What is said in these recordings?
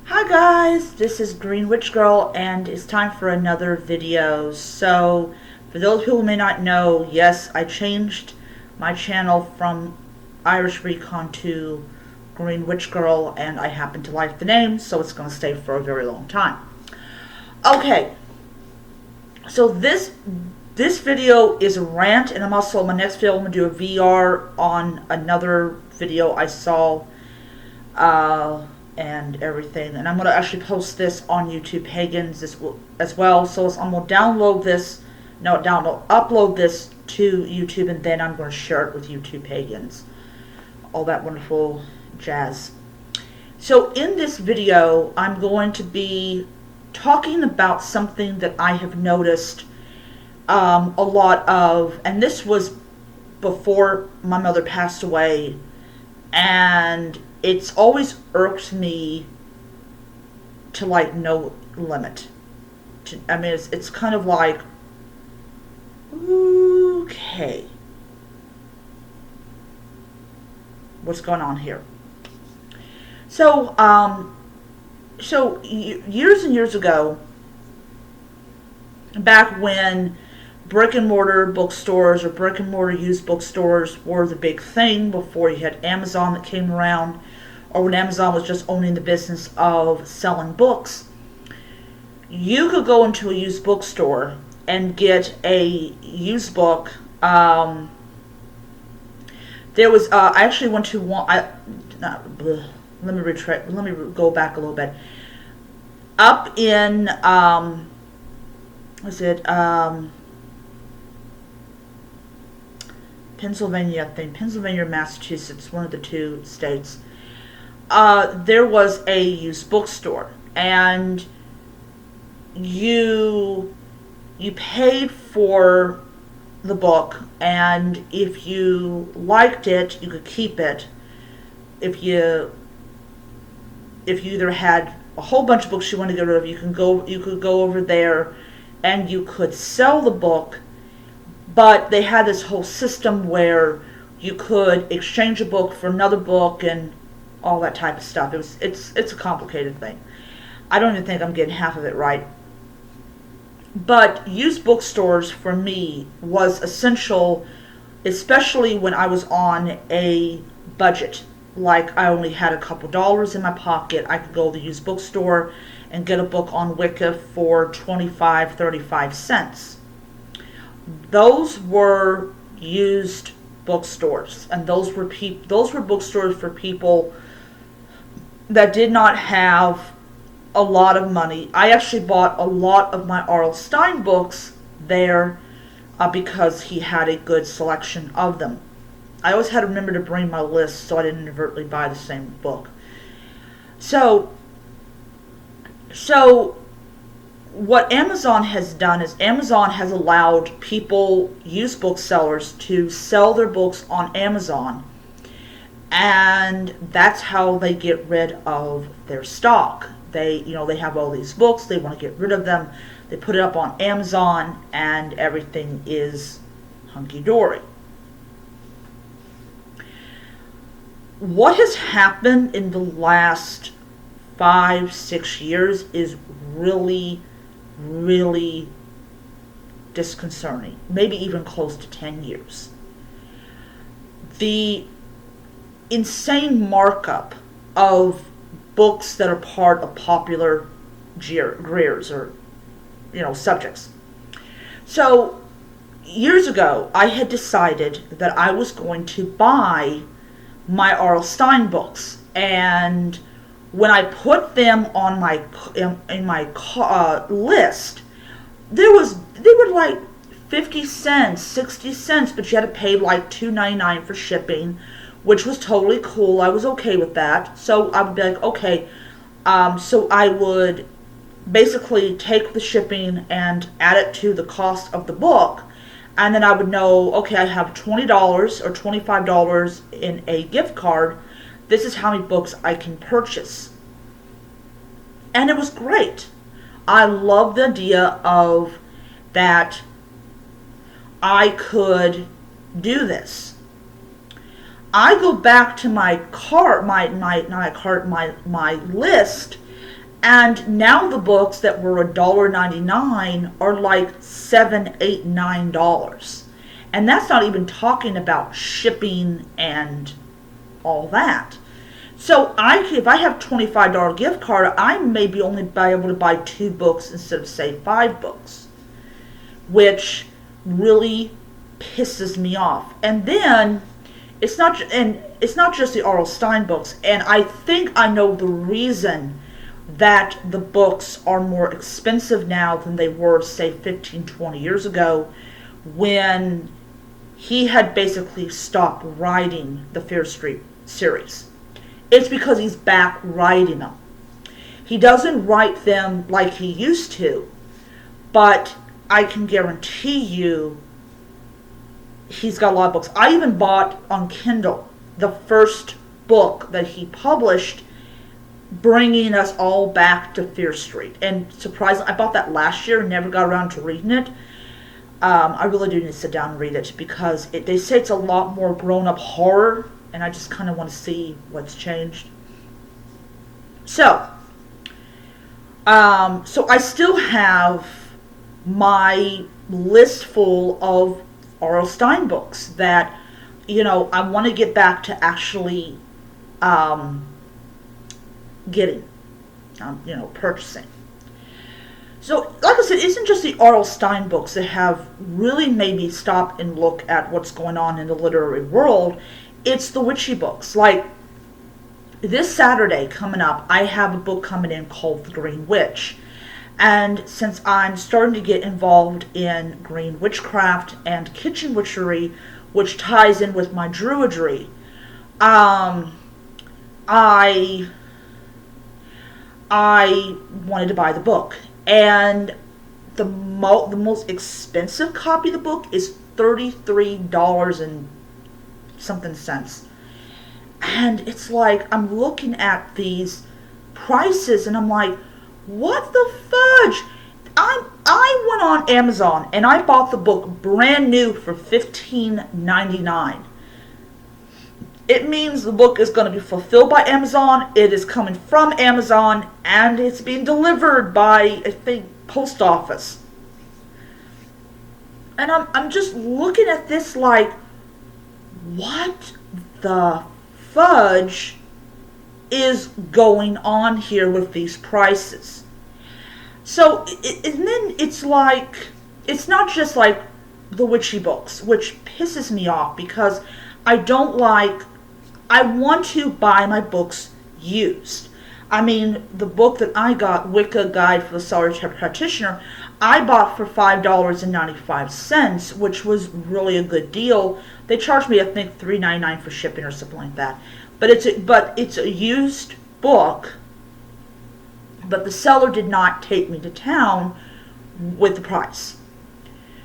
Hi guys, this is Green Witch Girl and it's time for another video. So, for those people who may not know, yes, I changed my channel from Irish Recon to Green Witch Girl and I happen to like the name, so it's going to stay for a very long time. Okay, so this video is a rant, and I'm also, my next video, I'm going to do a VR on another video I saw, and everything, and I'm going to actually post this on YouTube Pagans as well. So I'm going to upload this to YouTube, and then I'm going to share it with YouTube Pagans, all that wonderful jazz. So in this video, I'm going to be talking about something that I have noticed a lot of, and this was before my mother passed away, and it's always irked me to like no limit. I mean, it's kind of like, okay, what's going on here? So, years and years ago, back when brick and mortar bookstores or brick and mortar used bookstores were the big thing, before you had Amazon that came around, or when Amazon was just owning the business of selling books, you could go into a used bookstore and get a used book. There was I actually went to one. Let me go back a little bit. Up in Pennsylvania, I think Pennsylvania or Massachusetts, one of the two states. There was a used bookstore, and you paid for the book, and if you liked it, you could keep it. If you either had a whole bunch of books you wanted to get rid of, you could go over there and you could sell the book. But they had this whole system where you could exchange a book for another book and all that type of stuff. It's a complicated thing. I don't even think I'm getting half of it right. But used bookstores for me was essential, especially when I was on a budget. Like, I only had a couple dollars in my pocket. I could go to the used bookstore and get a book on Wicca for 25-35 cents. Those were used bookstores, and those were bookstores for people that did not have a lot of money. I actually bought a lot of my R.L. Stine books there because he had a good selection of them. I always had to remember to bring my list so I didn't inadvertently buy the same book. So what Amazon has done is Amazon has allowed people, used booksellers, to sell their books on Amazon, and that's how they get rid of their stock. They have all these books, they want to get rid of them, they put it up on Amazon, and everything is hunky-dory. What has happened in the last 5-6 years is really disconcerting. Maybe even close to 10 years. The insane markup of books that are part of popular greers or subjects. So years ago, I had decided that I was going to buy my R.L. Stine books, and when I put them on my list, they were like 50 cents, 60 cents, but you had to pay like $2.99 for shipping, which was totally cool. I was okay with that. So I would be like, okay. So I would basically take the shipping and add it to the cost of the book, and then I would know, okay, I have $20 or $25 in a gift card. This is how many books I can purchase. And it was great. I love the idea of that I could do this. I go back to my list, And now the books that were $1.99 are like $7, $8, $9. And that's not even talking about shipping and all that. So if I have $25 gift card, I may be only be able to buy 2 books instead of, say, 5 books, which really pisses me off. And then it's not just the R.L. Stine books. And I think I know the reason that the books are more expensive now than they were, say, 15, 20 years ago, when he had basically stopped writing the Fear Street series. It's because he's back writing them. He doesn't write them like he used to, but I can guarantee you he's got a lot of books. I even bought on Kindle the first book that he published, bringing us all back to Fear Street. And surprisingly, I bought that last year and never got around to reading it. I really do need to sit down and read it, because they say it's a lot more grown-up horror, and I just kind of want to see what's changed. So I still have my list full of R.L. Stine books that, I want to get back to actually getting, purchasing. So, like I said, it isn't just the R.L. Stine books that have really made me stop and look at what's going on in the literary world. It's the witchy books. Like, this Saturday coming up, I have a book coming in called The Green Witch. And since I'm starting to get involved in green witchcraft and kitchen witchery, which ties in with my druidry, I wanted to buy the book. And the most expensive copy of the book is $33 and something cents. And it's like, I'm looking at these prices and I'm like, what the fudge? I went on Amazon and I bought the book brand new for $15.99. It means the book is going to be fulfilled by Amazon, it is coming from Amazon, and it's being delivered by, I think, post office. And I'm just looking at this like, what the fudge is going on here with these prices? So, and then it's like, it's not just like the witchy books, which pisses me off, because I want to buy my books used. I mean, the book that I got, Wicca Guide for the Solitary Practitioner, I bought for $5.95, which was really a good deal. They charged me, I think, $3.99 for shipping or something like that. But it's a used book. But the seller did not take me to town with the price.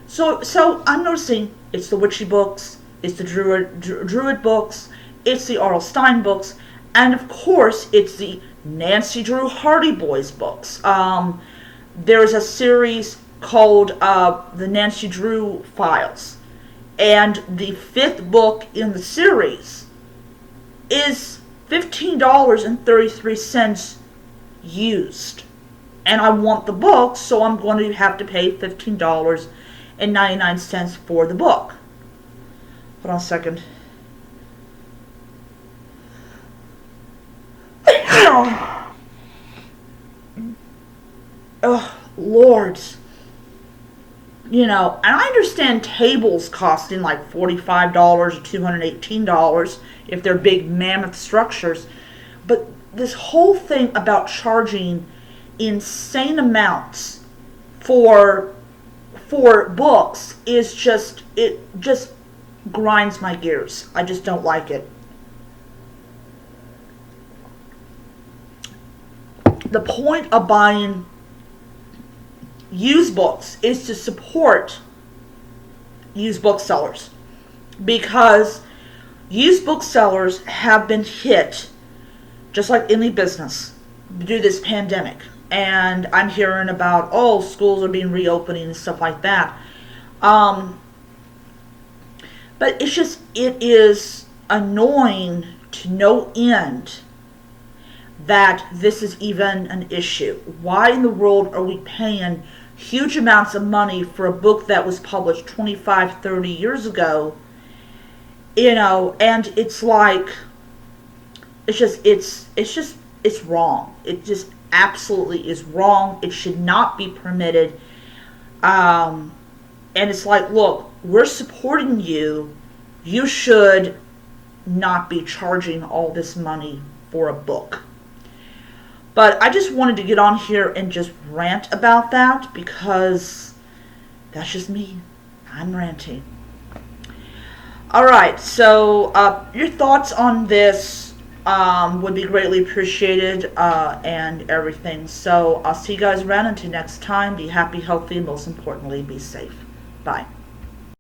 So I'm noticing it's the witchy books, it's the druid books, it's the R.L. Stine books, and of course it's the Nancy Drew Hardy Boys books. There's a series called the Nancy Drew Files, and the 5th book in the series is $15.33 used. And I want the book, so I'm going to have to pay $15.99 for the book. Hold on a second. Oh, lords. And I understand tables costing like $45 or $218 if they're big mammoth structures. But this whole thing about charging insane amounts for books is just grinds my gears. I just don't like it. The point of buying used books is to support used booksellers, because used booksellers have been hit just like any business due to this pandemic. And I'm hearing about, schools are being reopening and stuff like that. But it is annoying to no end that this is even an issue. Why in the world are we paying huge amounts of money for a book that was published 25, 30 years ago? And it's like, it's wrong. It just absolutely is wrong. It should not be permitted. And it's like, look, we're supporting you. You should not be charging all this money for a book. But I just wanted to get on here and just rant about that, because that's just me. I'm ranting. Alright, so your thoughts on this would be greatly appreciated, and everything. So I'll see you guys around. Until next time, be happy, healthy, and most importantly, be safe. Bye.